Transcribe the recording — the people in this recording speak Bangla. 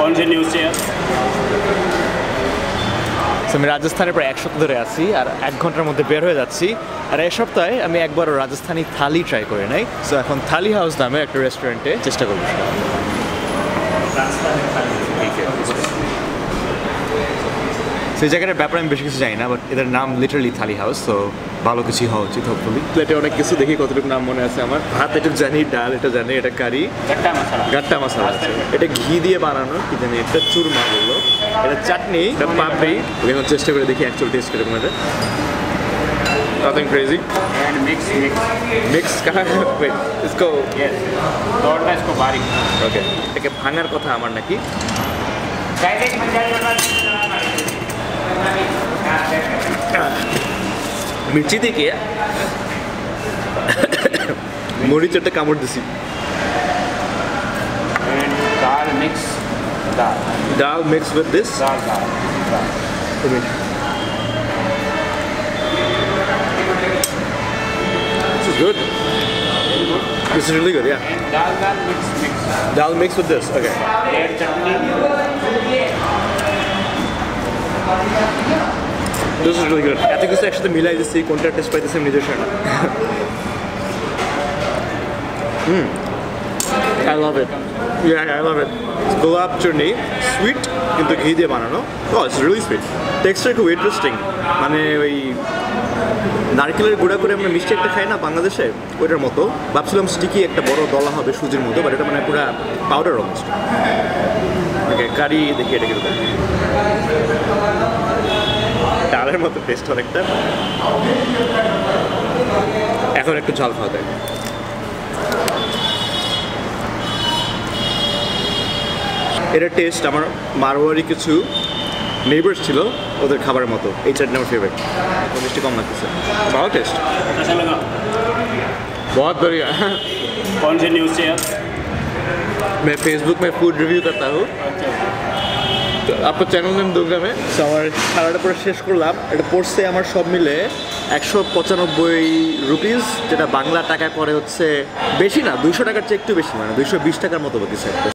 कौन से न्यूज़ से আমি রাজস্থানে প্রায় 1 সপ্তাহ ধরে আছি আর 1 ঘন্টার মধ্যে বের হয়ে যাচ্ছি আর এই সপ্তাহে আমি একবারও রাজস্থানি থালি ট্রাই করি নাই সো এখন থালি হাউস নামে একটা রেস্টুরেন্টে চেষ্টা করব সেই জায়গাটার ব্যাপারে আমি বেশি কিছু জানি না বাট এদের নাম লিটারালি থালি হাউস তো ভালো কিছু হওয়া উচিত হোপফুলি প্লেটে অনেক কিছু দেখি কতটুকু নাম মনে আছে আমার ভাত এটুকু জানি ডাল এটা জানি এটা কারি গাট্টা মশলা আছে এটা ঘি দিয়ে বানানো কি জানি একটা চুরমা বললো এটা চাটনি এটা পাপড়ি এখন চেষ্টা করে দেখি অ্যাকচুয়াল টেস্ট করে মনে Nothing crazy. And mix. Mix कहाँ है? Wait, इसको Yes. तोड़ना इसको बारीक. Okay. এটাকে ভাঙার কথা আমার নাকি? মির্চি থেকে মরিচ একটা কামড় দিছি And dal mix. Dal mixed with this. Dal. This is good. This is really good, yeah. And dal mix. Dal mixed with this, okay. Red chutney. This is really good. এত কিছু একসাথে মিলাই দিচ্ছি কোনটা টেস্ট পাইতেছি নিজের সাথে I love it. Yeah, I love it. It's gulab chutney, sweet কিন্তু ঘি দিয়ে বানানো. Oh, it's really sweet. Texture খুব ইন্টারেস্টিং. মানে ওই নারকেলের গুঁড়া করে আমরা মিষ্টি একটা খাই না বাংলাদেশে ওইটার মতো ভাবছিলাম স্টিকি একটা বড় দলা হবে সুজির মতো বাট এটা মানে পুরো পাউডার অলমোস্ট ওকে কারি দেখি এটা কিরকম ডালের মতো টেস্ট অনেকটা এখন একটু ঝাল খাওয়া যায় এটা টেস্ট আমার মারওয়ারি কিছু নেইবার্স ছিল ওদের খাবারের মতো এই চাটনি আমার फेवरेट মিষ্টি কম লাগতেছে ভালো টেস্ট कैसा लगा? बहुत बढ़िया कौन से न्यूज़ से मैं फेसबुक में फूड रिव्यू करता हूँ तो আপনার চ্যানেল নেম दूंगा मैं আমার খাওয়াটা পুরো শেষ করলাম এটা পড়ছে আমার সব মিলে 195 রুপিস যেটা বাংলা টাকায় পড়ে হচ্ছে বেশি না 200 টাকার চেয়ে একটু বেশি মানে 220 টাকার মতো বলতেছে